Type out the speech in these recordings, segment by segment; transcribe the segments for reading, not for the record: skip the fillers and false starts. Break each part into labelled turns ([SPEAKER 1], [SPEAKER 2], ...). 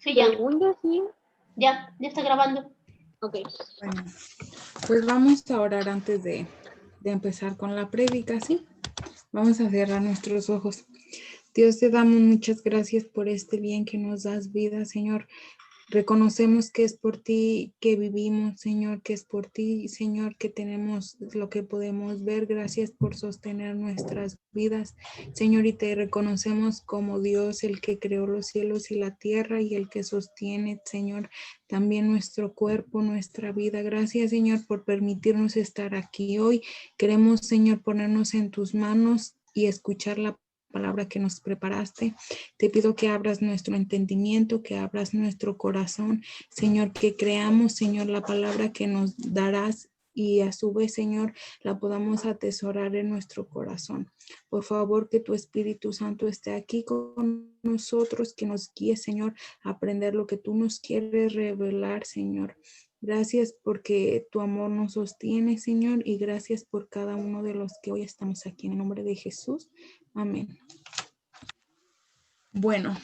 [SPEAKER 1] Sí, ya.
[SPEAKER 2] Según yo sí.
[SPEAKER 1] Ya está grabando.
[SPEAKER 2] Ok.
[SPEAKER 3] Bueno, pues vamos a orar antes de empezar con la prédica, ¿sí? Vamos a cerrar nuestros ojos. Dios, te damos muchas gracias por este bien que nos das vida, Señor. Reconocemos que es por ti que vivimos, Señor, que es por ti, Señor, que tenemos lo que podemos ver. Gracias por sostener nuestras vidas, Señor, y te reconocemos como Dios, el que creó los cielos y la tierra y el que sostiene, Señor, también nuestro cuerpo, nuestra vida. Gracias, Señor, por permitirnos estar aquí hoy. Queremos, Señor, ponernos en tus manos y escuchar la palabra que nos preparaste. Te pido que abras nuestro entendimiento, que abras nuestro corazón, Señor, que creamos, Señor, la palabra que nos darás y a su vez, Señor, la podamos atesorar en nuestro corazón. Por favor, que tu Espíritu Santo esté aquí con nosotros, que nos guíe, Señor, a aprender lo que tú nos quieres revelar, Señor. Gracias porque tu amor nos sostiene, Señor, y gracias por cada uno de los que hoy estamos aquí. En el nombre de Jesús. Amén. Bueno,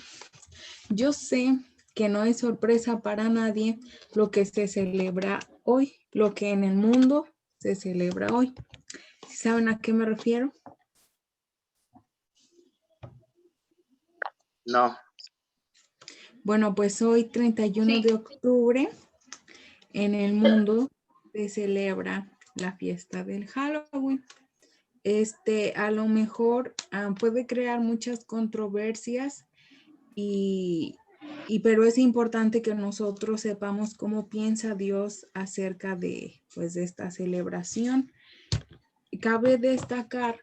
[SPEAKER 3] yo sé que no es sorpresa para nadie lo que se celebra hoy, lo que en el mundo se celebra hoy. ¿Saben a qué me refiero?
[SPEAKER 4] No.
[SPEAKER 3] Bueno, pues hoy 31 de octubre en el mundo se celebra la fiesta del Halloween. A lo mejor puede crear muchas controversias pero es importante que nosotros sepamos cómo piensa Dios acerca de esta celebración. Cabe destacar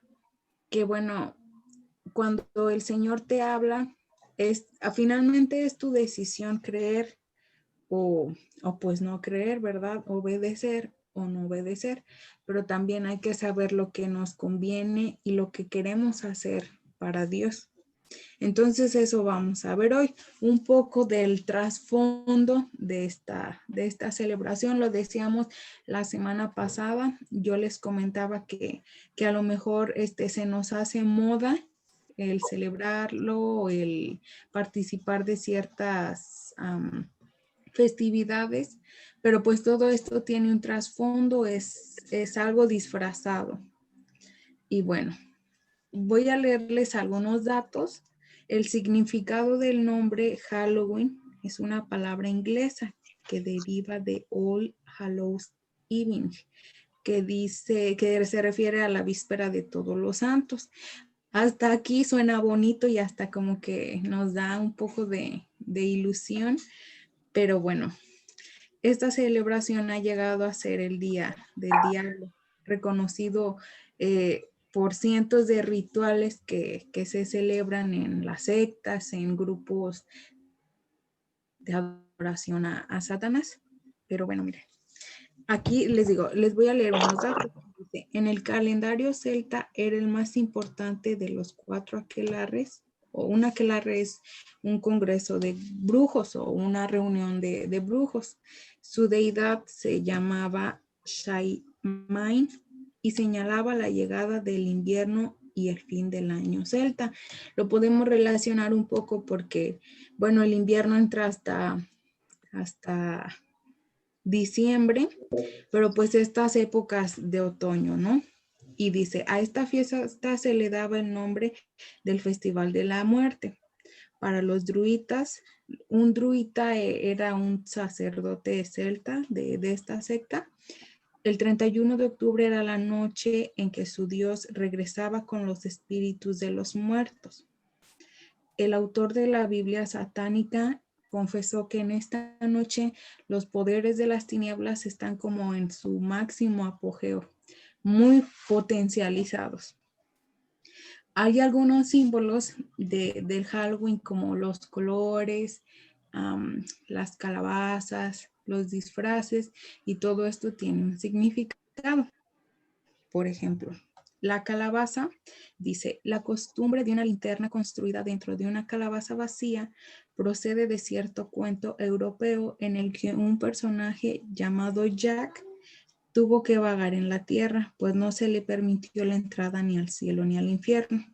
[SPEAKER 3] que, bueno, cuando el Señor te habla, finalmente es tu decisión creer o pues no creer, ¿verdad? Obedecer o no obedecer, pero también hay que saber lo que nos conviene y lo que queremos hacer para Dios. Entonces eso vamos a ver hoy, un poco del trasfondo de esta celebración. Lo decíamos la semana pasada, yo les comentaba que a lo mejor se nos hace moda el celebrarlo, el participar de ciertas festividades, pero pues todo esto tiene un trasfondo, es algo disfrazado. Y bueno, voy a leerles algunos datos. El significado del nombre Halloween es una palabra inglesa que deriva de All Hallows Eve, que se refiere a la víspera de Todos los Santos. Hasta aquí suena bonito y hasta como que nos da un poco de ilusión, pero bueno, esta celebración ha llegado a ser el día del diablo, reconocido por cientos de rituales que se celebran en las sectas, en grupos de adoración a Satanás. Pero bueno, miren, aquí les digo, les voy a leer unos datos. En el calendario celta era el más importante de los 4 aquelarres, o un aquelarre es un congreso de brujos o una reunión de brujos. Su deidad se llamaba Shaimain y señalaba la llegada del invierno y el fin del año celta. Lo podemos relacionar un poco porque, bueno, el invierno entra hasta diciembre, pero pues estas épocas de otoño, ¿no? Y dice, a esta fiesta se le daba el nombre del Festival de la Muerte. Para los druitas, un druida era un sacerdote celta de esta secta. El 31 de octubre era la noche en que su dios regresaba con los espíritus de los muertos. El autor de la Biblia satánica confesó que en esta noche los poderes de las tinieblas están como en su máximo apogeo, muy potencializados. Hay algunos símbolos del Halloween como los colores, las calabazas, los disfraces, y todo esto tiene un significado. Por ejemplo, la calabaza dice, la costumbre de una linterna construida dentro de una calabaza vacía procede de cierto cuento europeo en el que un personaje llamado Jack tuvo que vagar en la tierra, pues no se le permitió la entrada ni al cielo ni al infierno.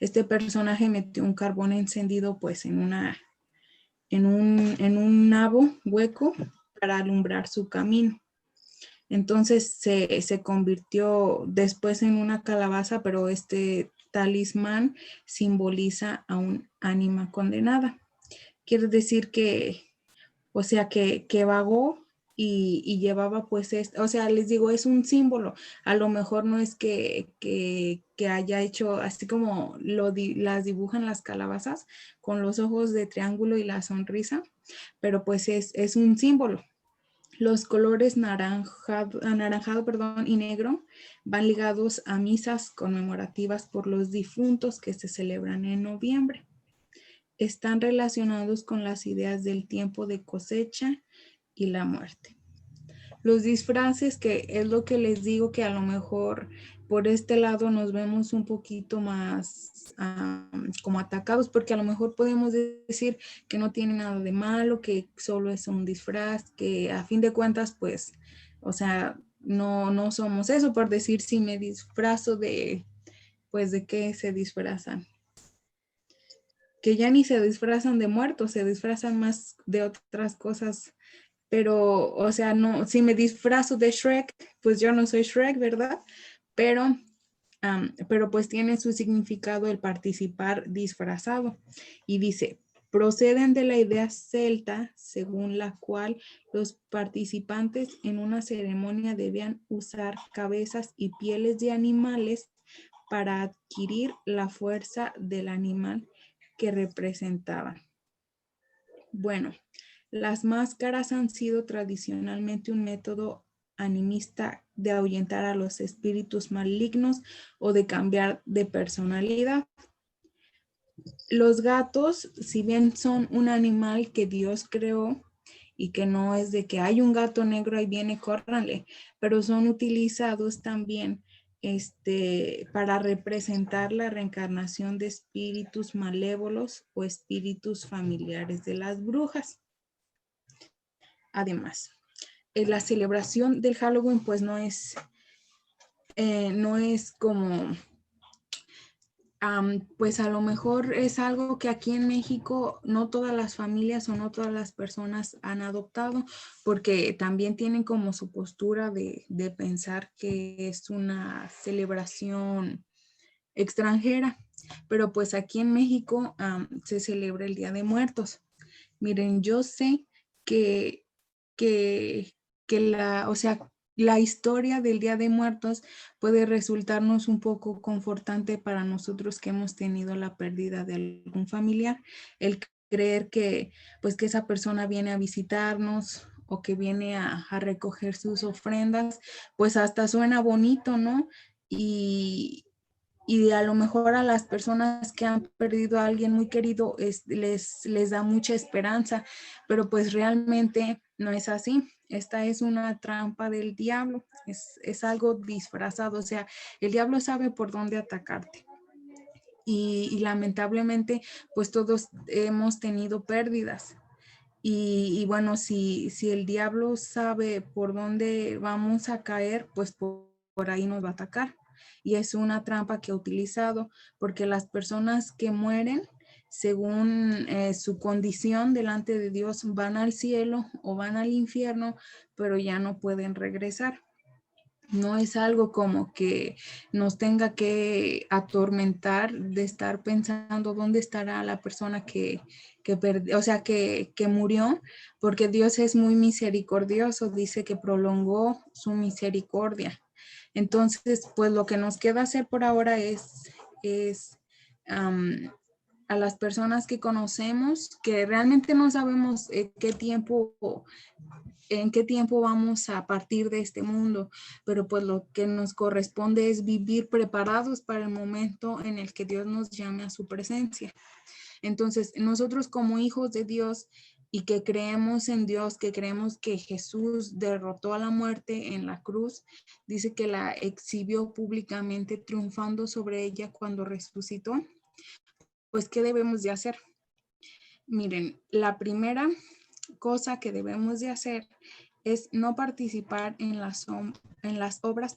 [SPEAKER 3] Este personaje metió un carbón encendido pues en en un nabo hueco para alumbrar su camino. Entonces se convirtió después en una calabaza, pero este talismán simboliza a un ánima condenada. Quiere decir que, o sea, que vagó y llevaba pues, o sea, les digo, es un símbolo. A lo mejor no es que haya hecho así como las dibujan las calabazas con los ojos de triángulo y la sonrisa, pero pues es un símbolo. Los colores anaranjado, perdón, y negro van ligados a misas conmemorativas por los difuntos que se celebran en noviembre. Están relacionados con las ideas del tiempo de cosecha y la muerte. Los disfraces, que es lo que les digo, que a lo mejor por este lado nos vemos un poquito más como atacados, porque a lo mejor podemos decir que no tiene nada de malo, que solo es un disfraz, que a fin de cuentas, pues, o sea, no somos eso, por decir, si me disfrazo de, pues, ¿de qué se disfrazan? Que ya ni se disfrazan de muertos, se disfrazan más de otras cosas. Pero, o sea, no, si me disfrazo de Shrek, pues yo no soy Shrek, ¿verdad? Pero pues tiene su significado el participar disfrazado. Y dice, proceden de la idea celta, según la cual los participantes en una ceremonia debían usar cabezas y pieles de animales para adquirir la fuerza del animal que representaban. Bueno, las máscaras han sido tradicionalmente un método animista de ahuyentar a los espíritus malignos o de cambiar de personalidad. Los gatos, si bien son un animal que Dios creó y que no es de que hay un gato negro ahí viene, córranle, pero son utilizados también para representar la reencarnación de espíritus malévolos o espíritus familiares de las brujas. Además, la celebración del Halloween pues no es como, pues a lo mejor es algo que aquí en México no todas las familias o no todas las personas han adoptado, porque también tienen como su postura de pensar que es una celebración extranjera, pero pues aquí en México se celebra el Día de Muertos. Miren, yo sé que o sea, la historia del Día de Muertos puede resultarnos un poco confortante para nosotros que hemos tenido la pérdida de algún familiar, el creer que, pues, que esa persona viene a visitarnos o que viene a recoger sus ofrendas, pues hasta suena bonito, ¿no? Y a lo mejor a las personas que han perdido a alguien muy querido les da mucha esperanza, pero pues realmente no es así. Esta es una trampa del diablo, es algo disfrazado, o sea, el diablo sabe por dónde atacarte. Y lamentablemente, pues todos hemos tenido pérdidas. Y bueno, si el diablo sabe por dónde vamos a caer, pues por ahí nos va a atacar. Y es una trampa que ha utilizado, porque las personas que mueren, según su condición delante de Dios, van al cielo o van al infierno, pero ya no pueden regresar. No es algo como que nos tenga que atormentar de estar pensando dónde estará la persona que murió, porque Dios es muy misericordioso, dice que prolongó su misericordia. Entonces, pues lo que nos queda hacer por ahora es a las personas que conocemos, que realmente no sabemos en qué tiempo vamos a partir de este mundo, pero pues lo que nos corresponde es vivir preparados para el momento en el que Dios nos llame a su presencia. Entonces, nosotros como hijos de Dios y que creemos en Dios, que creemos que Jesús derrotó a la muerte en la cruz, dice que la exhibió públicamente triunfando sobre ella cuando resucitó, pues ¿qué debemos de hacer? Miren, la primera cosa que debemos de hacer es no participar en las obras,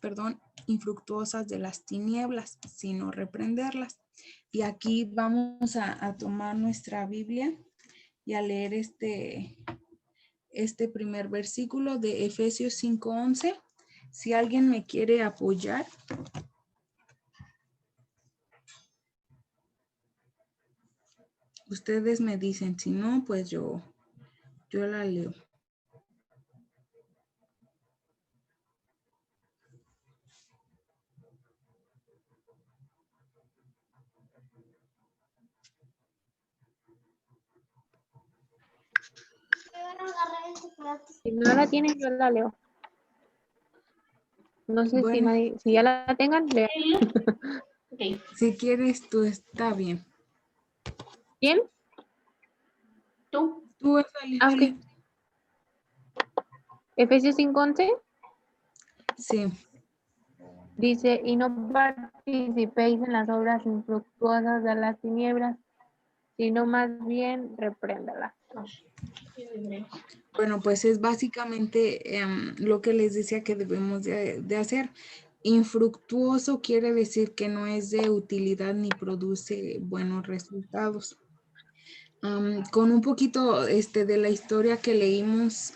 [SPEAKER 3] infructuosas de las tinieblas, sino reprenderlas. Y aquí vamos a tomar nuestra Biblia y a leer este primer versículo de Efesios 5:11. Si alguien me quiere apoyar. Ustedes me dicen, si no, pues yo la leo.
[SPEAKER 2] Si no la tienen, yo la leo. No sé
[SPEAKER 3] Bueno,
[SPEAKER 2] si ya la tengan, leo.
[SPEAKER 1] Ok.
[SPEAKER 3] si quieres tú, está bien.
[SPEAKER 2] ¿Quién?
[SPEAKER 1] ¿Tú?
[SPEAKER 3] Tú vas a leer.
[SPEAKER 2] Ah, ok. Efesios 5:11
[SPEAKER 3] Sí.
[SPEAKER 2] dice, y no participéis en las obras infructuosas de las tinieblas, sino más bien repréndalas.
[SPEAKER 3] Bueno, pues es básicamente lo que les decía que debemos de hacer. Infructuoso quiere decir que no es de utilidad ni produce buenos resultados. Con un poquito de la historia que leímos,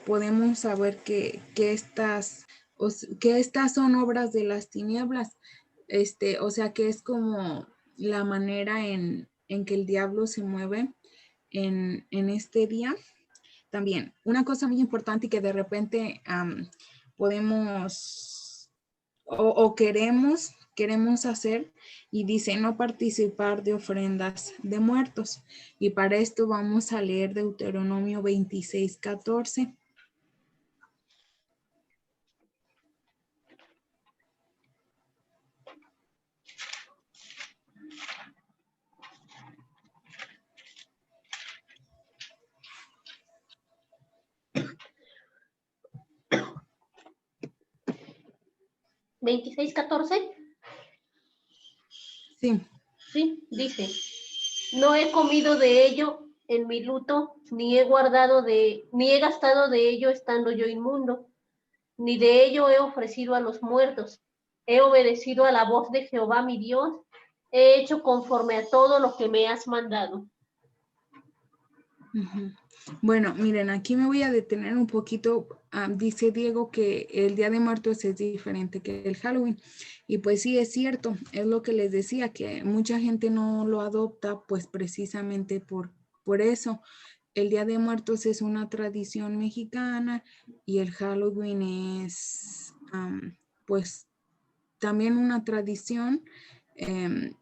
[SPEAKER 3] podemos saber que estas son obras de las tinieblas. O sea que es como la manera en que el diablo se mueve en este día. También, una cosa muy importante y que de repente podemos o queremos hacer, y dice no participar de ofrendas de muertos. Y para esto vamos a leer Deuteronomio 26:14.
[SPEAKER 1] ¿26:14?
[SPEAKER 3] Sí.
[SPEAKER 1] Sí, dice, no he comido de ello en mi luto, ni he gastado de ello estando yo inmundo, ni de ello he ofrecido a los muertos. He obedecido a la voz de Jehová mi Dios, he hecho conforme a todo lo que me has mandado.
[SPEAKER 3] Uh-huh. Bueno, miren, aquí me voy a detener un poquito. Dice Diego que el Día de Muertos es diferente que el Halloween. Y pues sí, es cierto, es lo que les decía, que mucha gente no lo adopta, pues precisamente por eso. El Día de Muertos es una tradición mexicana y el Halloween es, pues, también una tradición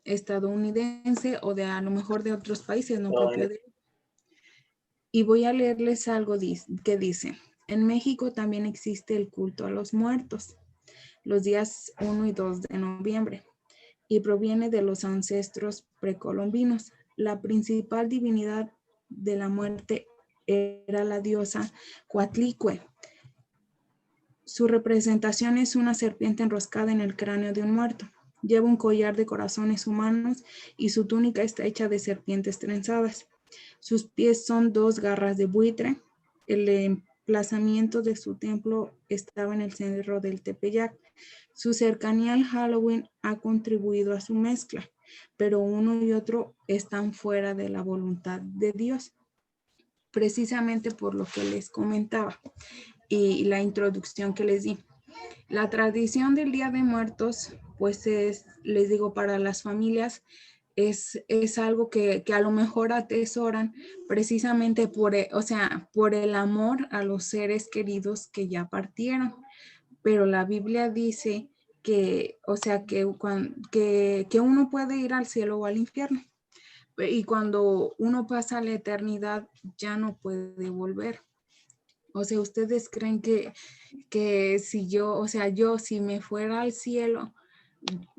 [SPEAKER 3] estadounidense o de a lo mejor de otros países, no propio de. Y voy a leerles algo que dice, en México también existe el culto a los muertos, los días 1 y 2 de noviembre, y proviene de los ancestros precolombinos. La principal divinidad de la muerte era la diosa Coatlicue. Su representación es una serpiente enroscada en el cráneo de un muerto. Lleva un collar de corazones humanos y su túnica está hecha de serpientes trenzadas. Sus pies son 2 garras de buitre. El emplazamiento de su templo estaba en el centro del Tepeyac. Su cercanía al Halloween ha contribuido a su mezcla, pero uno y otro están fuera de la voluntad de Dios, precisamente por lo que les comentaba y la introducción que les di. La tradición del Día de Muertos, pues les digo, para las familias es algo que a lo mejor atesoran precisamente por el amor a los seres queridos que ya partieron. Pero la Biblia dice que uno puede ir al cielo o al infierno. Y cuando uno pasa a la eternidad, ya no puede volver. O sea, ¿ustedes creen que si yo si me fuera al cielo,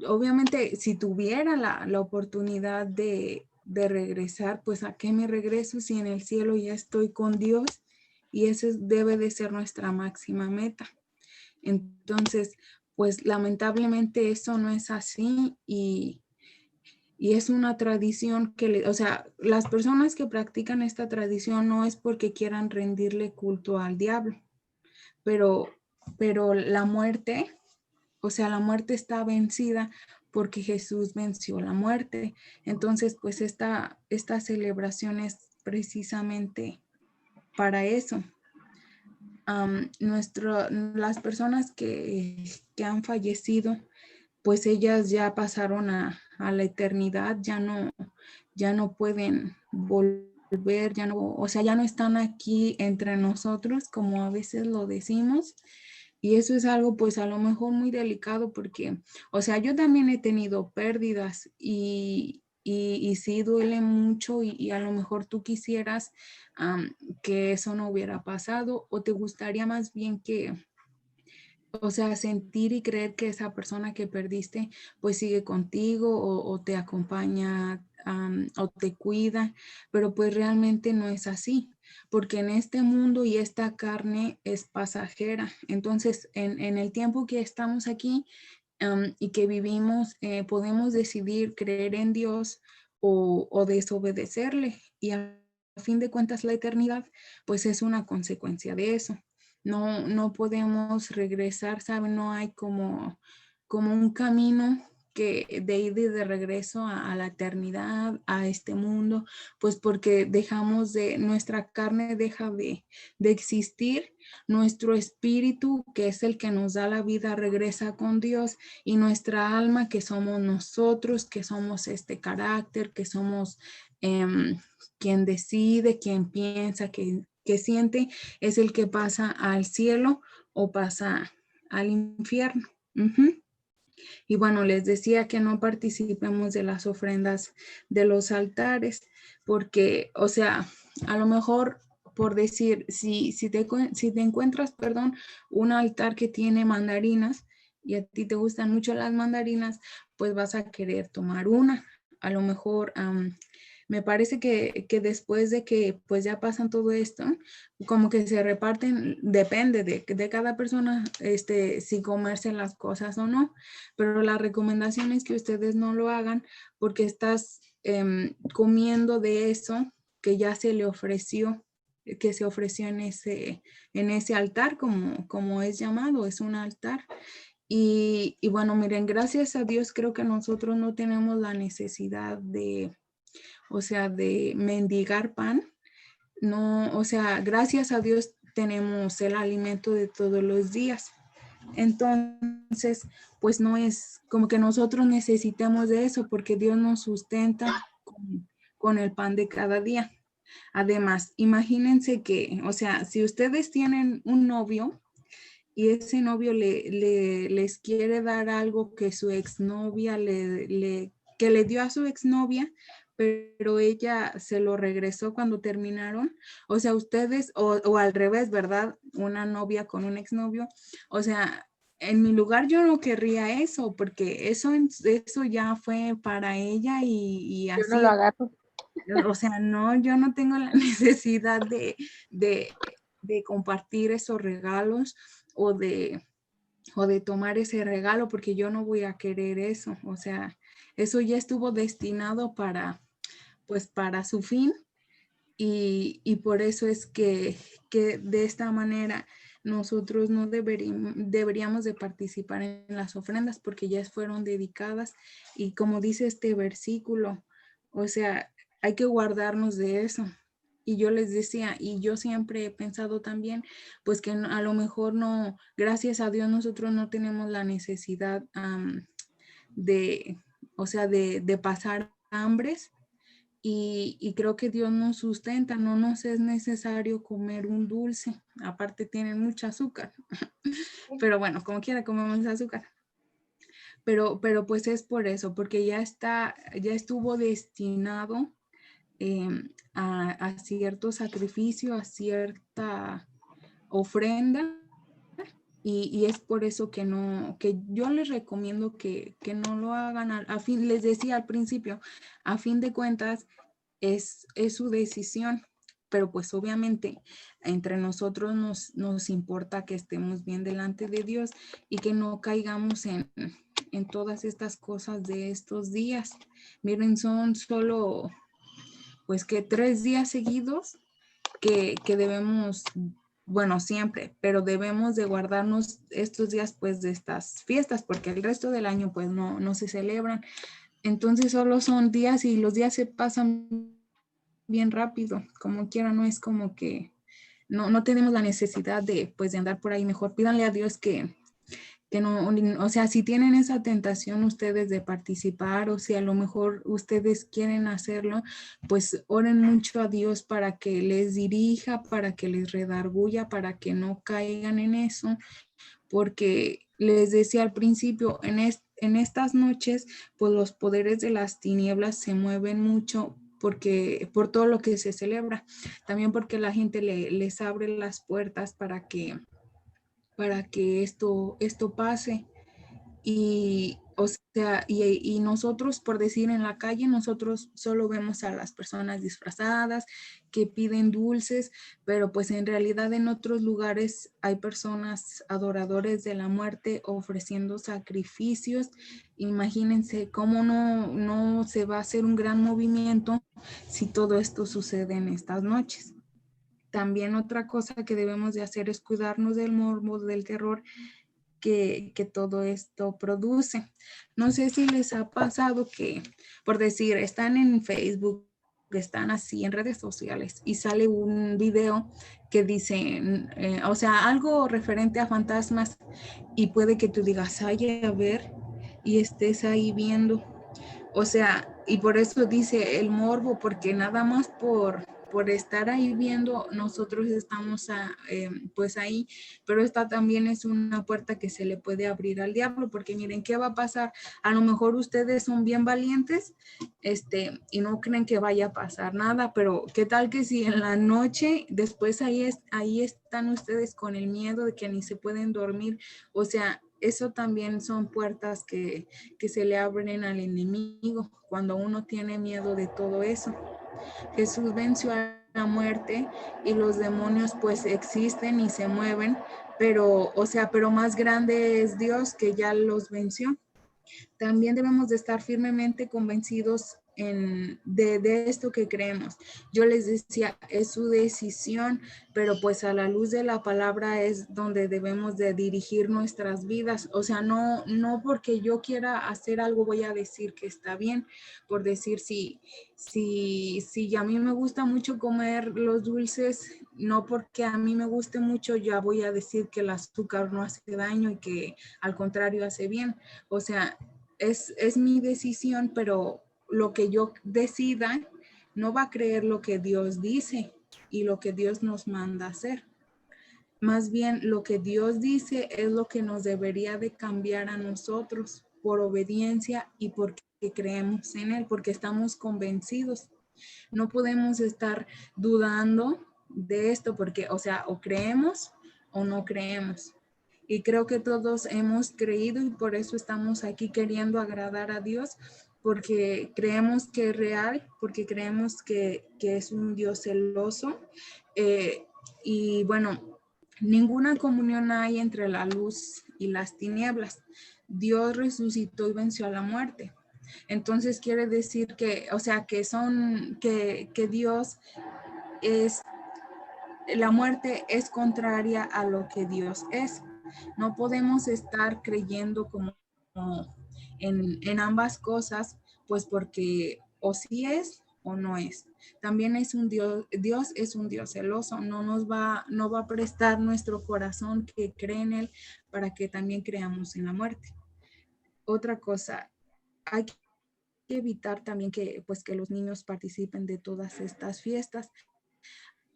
[SPEAKER 3] obviamente si tuviera la oportunidad de regresar, pues ¿a qué me regreso si en el cielo ya estoy con Dios? Y esa debe de ser nuestra máxima meta. Entonces, pues lamentablemente eso no es así y es una tradición las personas que practican esta tradición no es porque quieran rendirle culto al diablo, pero la muerte, la muerte está vencida porque Jesús venció la muerte. Entonces, pues esta celebración es precisamente para eso. Las personas que han fallecido, pues ellas ya pasaron a la eternidad, ya no pueden volver, o sea, ya no están aquí entre nosotros, como a veces lo decimos. Y eso es algo pues a lo mejor muy delicado porque, o sea, yo también he tenido pérdidas y sí duele mucho y a lo mejor tú quisieras que eso no hubiera pasado, o te gustaría más bien que, o sea, sentir y creer que esa persona que perdiste pues sigue contigo o te acompaña o te cuida, pero pues realmente no es así, porque en este mundo y esta carne es pasajera. Entonces, en el tiempo que estamos aquí y que vivimos, podemos decidir creer en Dios o desobedecerle. Y a fin de cuentas, la eternidad pues es una consecuencia de eso. No podemos regresar, ¿saben? No hay como un camino que de ir y de regreso a la eternidad, a este mundo, pues porque nuestra carne deja de existir, nuestro espíritu, que es el que nos da la vida, regresa con Dios, y nuestra alma, que somos nosotros, que somos este carácter, que somos quien decide, quien piensa, que siente, es el que pasa al cielo o pasa al infierno. Y bueno, les decía que no participemos de las ofrendas de los altares, porque, o sea, a lo mejor por decir, si te encuentras, perdón, un altar que tiene mandarinas y a ti te gustan mucho las mandarinas, pues vas a querer tomar una. A lo mejor me parece que después de que pues ya pasan todo esto, como que se reparten, depende de cada persona, si comerse las cosas o no, pero la recomendación es que ustedes no lo hagan porque estás comiendo de eso que ya se le ofreció, que se ofreció en ese altar, como es llamado, es un altar. Y bueno, miren, gracias a Dios creo que nosotros no tenemos la necesidad o sea, de mendigar pan. No, o sea, gracias a Dios tenemos el alimento de todos los días. Entonces, pues no es como que nosotros necesitemos de eso, porque Dios nos sustenta con el pan de cada día. Además, imagínense que, o sea, si ustedes tienen un novio y ese novio les quiere dar algo que su exnovia que le dio a su exnovia, pero ella se lo regresó cuando terminaron. O sea, ustedes, o al revés, ¿verdad? Una novia con un exnovio. O sea, en mi lugar yo no querría eso, porque eso ya fue para ella y
[SPEAKER 2] Yo no
[SPEAKER 3] así.
[SPEAKER 2] lo agarro.
[SPEAKER 3] O sea, no, yo no tengo la necesidad de compartir esos regalos o de tomar ese regalo, porque yo no voy a querer eso. O sea, eso ya estuvo destinado pues para su fin, y por eso es que de esta manera nosotros no deberíamos de participar en las ofrendas, porque ya fueron dedicadas, y como dice este versículo, o sea, hay que guardarnos de eso. Y yo les decía, y yo siempre he pensado también, pues que a lo mejor no, gracias a Dios nosotros no tenemos la necesidad de, o sea, de pasar hambres, y creo que Dios nos sustenta, no nos es necesario comer un dulce, aparte tienen mucho azúcar, pero bueno, como quiera comemos azúcar. Pero pues es por eso, porque ya estuvo destinado a cierto sacrificio, a cierta ofrenda, y es por eso que yo les recomiendo que no lo hagan. A fin, les decía al principio, a fin de cuentas es su decisión, pero pues obviamente entre nosotros nos importa que estemos bien delante de Dios y que no caigamos en todas estas cosas de estos días. Miren, son solo pues que 3 días seguidos que debemos, bueno, siempre, pero debemos de guardarnos estos días pues de estas fiestas, porque el resto del año pues no se celebran. Entonces solo son días, y los días se pasan bien rápido, como quiera, no es como que no tenemos la necesidad de, pues, de andar por ahí. Mejor pídanle a Dios que no, o sea, si tienen esa tentación ustedes de participar o si a lo mejor ustedes quieren hacerlo, pues oren mucho a Dios para que les dirija, para que les redarguya, para que no caigan en eso, porque les decía al principio, en estas noches, pues los poderes de las tinieblas se mueven mucho porque por todo lo que se celebra, también porque la gente les abre las puertas para que esto pase. Y, o sea, y nosotros, por decir en la calle, nosotros solo vemos a las personas disfrazadas que piden dulces, pero pues en realidad en otros lugares hay personas adoradores de la muerte ofreciendo sacrificios. Imagínense cómo no se va a hacer un gran movimiento si todo esto sucede en estas noches. También otra cosa que debemos de hacer es cuidarnos del morbo, del terror que todo esto produce. No sé si les ha pasado que, por decir, están en Facebook, están así en redes sociales y sale un video que dice, o sea, algo referente a fantasmas y puede que tú digas, ay, a ver, y estés ahí viendo. O sea, y por eso dice el morbo, porque nada más por estar ahí viendo, nosotros estamos pues ahí, pero esta también es una puerta que se le puede abrir al diablo, porque miren, ¿qué va a pasar? A lo mejor ustedes son bien valientes, y no creen que vaya a pasar nada, pero ¿qué tal que si en la noche, después ahí están ustedes con el miedo de que ni se pueden dormir? O sea, eso también son puertas que se le abren al enemigo cuando uno tiene miedo de todo eso. Jesús venció a la muerte y los demonios pues existen y se mueven, pero, o sea, pero más grande es Dios que ya los venció. También debemos de estar firmemente convencidos de esto que creemos. Yo les decía, es su decisión, pero pues a la luz de la palabra es donde debemos de dirigir nuestras vidas. O sea, no porque yo quiera hacer algo voy a decir que está bien, por decir si a mí me gusta mucho comer los dulces, no porque a mí me guste mucho ya voy a decir que el azúcar no hace daño y que al contrario hace bien. O sea, es mi decisión, pero lo que yo decida no va a creer lo que Dios dice y lo que Dios nos manda hacer. Más bien lo que Dios dice es lo que nos debería de cambiar a nosotros por obediencia y porque creemos en Él, porque estamos convencidos. No podemos estar dudando de esto porque, o sea, o creemos o no creemos. Y creo que todos hemos creído y por eso estamos aquí queriendo agradar a Dios, porque creemos que es real, porque creemos que es un Dios celoso. Y bueno, ninguna comunión hay entre la luz y las tinieblas. Dios resucitó y venció a la muerte. Entonces quiere decir que, o sea, que Dios es, la muerte es contraria a lo que Dios es. No podemos estar creyendo como en ambas cosas, pues porque o sí es o no es. También es un Dios es un Dios celoso, no va a prestar nuestro corazón que cree en Él para que también creamos en la muerte. Otra cosa, hay que evitar también pues, que los niños participen de todas estas fiestas.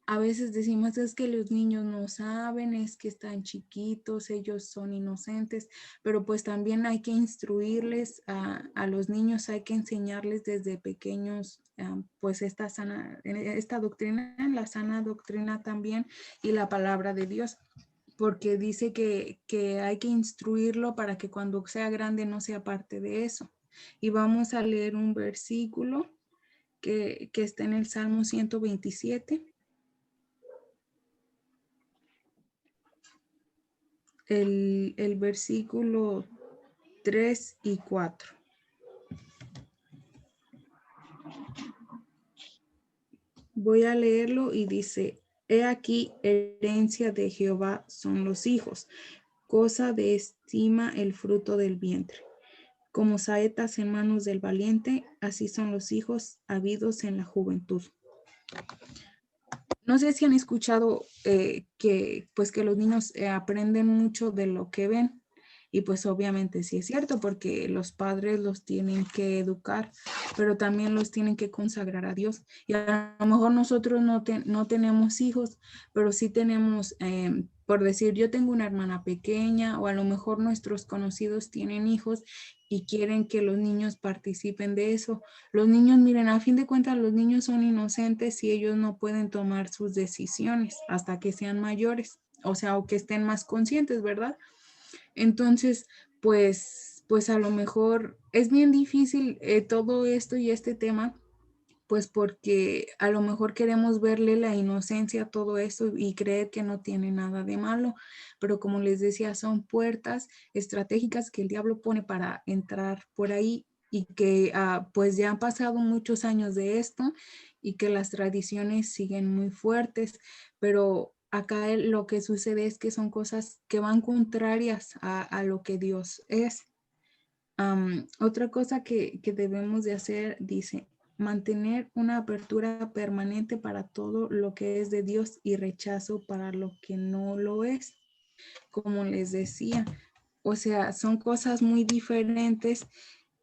[SPEAKER 3] A veces decimos es que los niños no saben, es que están chiquitos, ellos son inocentes, pero pues también hay que instruirles a los niños, hay que enseñarles desde pequeños pues esta doctrina, la sana doctrina también y la palabra de Dios, porque dice que hay que instruirlo para que cuando sea grande no sea parte de eso. Y vamos a leer un versículo que está en el Salmo 127. El versículo 3 y 4. Voy a leerlo y dice, he aquí, herencia de Jehová son los hijos, cosa de estima el fruto del vientre. Como saetas en manos del valiente, así son los hijos habidos en la juventud. No sé si han escuchado que los niños aprenden mucho de lo que ven. Y pues obviamente sí es cierto, porque los padres los tienen que educar, pero también los tienen que consagrar a Dios. Y a lo mejor nosotros no tenemos hijos, pero sí tenemos, por decir, yo tengo una hermana pequeña, o a lo mejor nuestros conocidos tienen hijos y quieren que los niños participen de eso. Los niños, miren, a fin de cuentas, los niños son inocentes y ellos no pueden tomar sus decisiones hasta que sean mayores, o sea, o que estén más conscientes, ¿verdad? Entonces, pues a lo mejor es bien difícil todo esto y este tema, pues porque a lo mejor queremos verle la inocencia a todo esto y creer que no tiene nada de malo, pero como les decía, son puertas estratégicas que el diablo pone para entrar por ahí y que pues ya han pasado muchos años de esto y que las tradiciones siguen muy fuertes, pero acá lo que sucede es que son cosas que van contrarias a lo que Dios es. Otra cosa que debemos de hacer, dice, mantener una apertura permanente para todo lo que es de Dios y rechazo para lo que no lo es. Como les decía, o sea, son cosas muy diferentes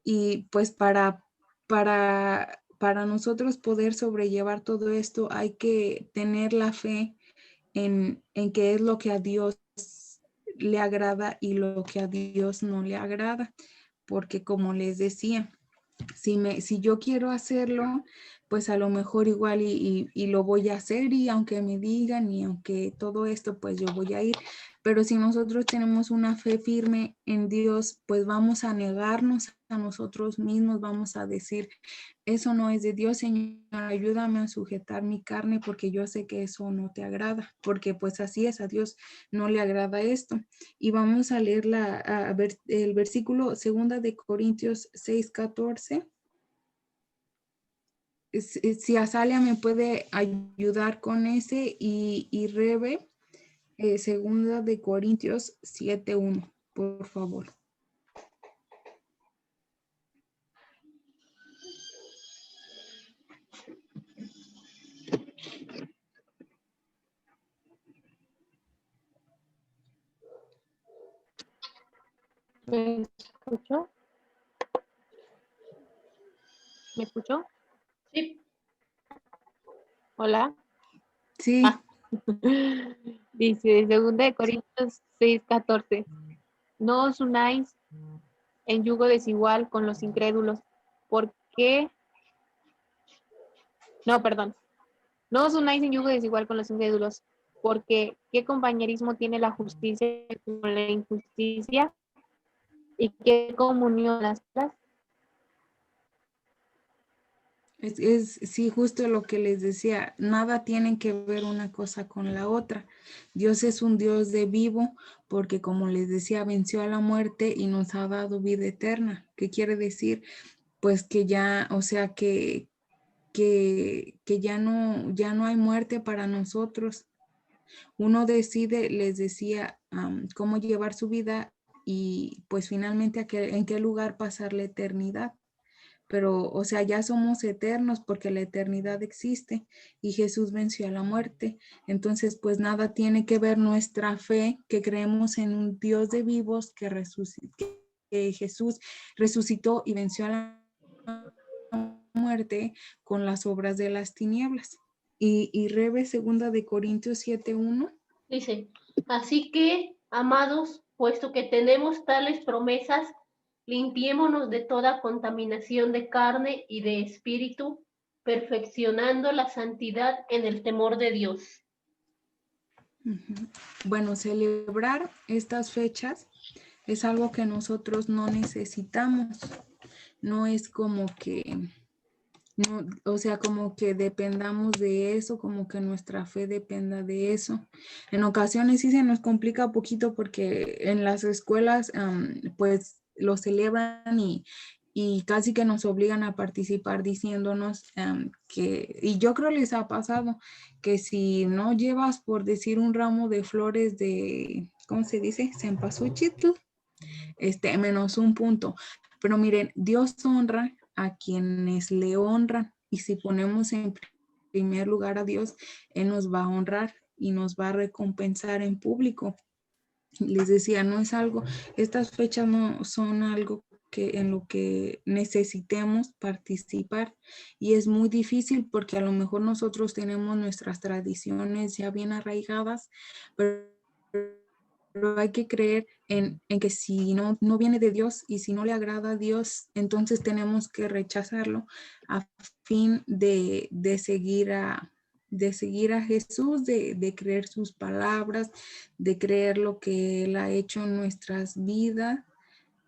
[SPEAKER 3] y pues para nosotros poder sobrellevar todo esto hay que tener la fe en qué es lo que a Dios le agrada y lo que a Dios no le agrada. Porque como les decía, si yo quiero hacerlo, pues a lo mejor igual y lo voy a hacer y aunque me digan y aunque todo esto, pues yo voy a ir. Pero si nosotros tenemos una fe firme en Dios, pues vamos a negarnos a nosotros mismos, vamos a decir, eso no es de Dios, Señor, ayúdame a sujetar mi carne porque yo sé que eso no te agrada, porque pues así es, a Dios no le agrada esto. Y vamos a leer ver el versículo 2 de Corintios 6:14. Si Azalia me puede ayudar con ese y Rebe, 2 de Corintios 7:1, por favor.
[SPEAKER 2] ¿Me escuchó? ¿Me escuchó?
[SPEAKER 1] Sí,
[SPEAKER 2] Hola.
[SPEAKER 3] Sí.
[SPEAKER 2] Dice 2 de Corintios 6:14. No os unáis en yugo desigual con los incrédulos. ¿Por qué? No, perdón. No os unáis en yugo desigual con los incrédulos. Porque ¿qué compañerismo tiene la justicia con la injusticia? ¿Y qué comunión las otras?
[SPEAKER 3] Sí, justo lo que les decía, nada tienen que ver una cosa con la otra. Dios es un Dios de vivo porque como les decía, venció a la muerte y nos ha dado vida eterna. ¿Qué quiere decir? Pues que ya, o sea, que ya no hay muerte para nosotros. Uno decide, les decía, cómo llevar su vida y pues finalmente en qué lugar pasar la eternidad. Pero, o sea, ya somos eternos porque la eternidad existe y Jesús venció a la muerte. Entonces, pues nada tiene que ver nuestra fe, que creemos en un Dios de vivos que Jesús resucitó y venció a la muerte con las obras de las tinieblas. Y Rebe 2 de Corintios 7:1.
[SPEAKER 1] dice, así que, amados, puesto que tenemos tales promesas, limpiémonos de toda contaminación de carne y de espíritu, perfeccionando la santidad en el temor de Dios.
[SPEAKER 3] Bueno, celebrar estas fechas es algo que nosotros no necesitamos. No es como que, no, o sea, como que dependamos de eso, como que nuestra fe dependa de eso. En ocasiones sí se nos complica un poquito porque en las escuelas pues lo celebran y casi que nos obligan a participar diciéndonos y yo creo les ha pasado que si no llevas, por decir, un ramo de flores de, ¿cómo se dice? Cempasúchil, menos un punto. Pero miren, Dios honra a quienes le honran y si ponemos en primer lugar a Dios, Él nos va a honrar y nos va a recompensar en público. Les decía, no es algo, estas fechas no son algo que en lo que necesitemos participar, y es muy difícil porque a lo mejor nosotros tenemos nuestras tradiciones ya bien arraigadas, pero hay que creer en que si no viene de Dios y si no le agrada a Dios, entonces tenemos que rechazarlo a fin de seguir a Jesús, de creer sus palabras, de creer lo que Él ha hecho en nuestras vidas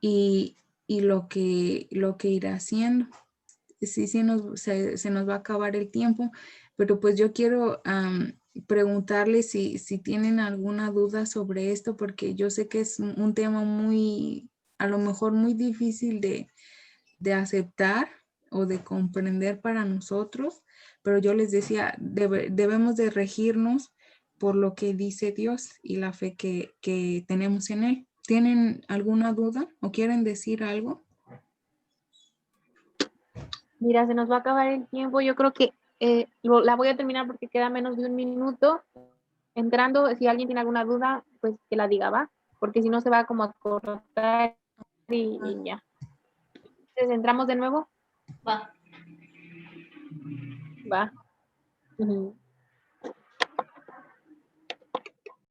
[SPEAKER 3] y lo que irá haciendo. Sí, se nos va a acabar el tiempo, pero pues yo quiero preguntarles si tienen alguna duda sobre esto, porque yo sé que es un tema muy, a lo mejor muy difícil de aceptar o de comprender para nosotros, pero yo les decía, debemos de regirnos por lo que dice Dios y la fe que tenemos en Él. ¿Tienen alguna duda o quieren decir algo?
[SPEAKER 2] Mira, se nos va a acabar el tiempo. Yo creo que la voy a terminar porque queda menos de un minuto. Entrando, si alguien tiene alguna duda, pues que la diga, ¿va? Porque si no se va como a cortar y ya. Entonces, ¿entramos de nuevo?
[SPEAKER 1] Va.
[SPEAKER 2] Va. Ujú.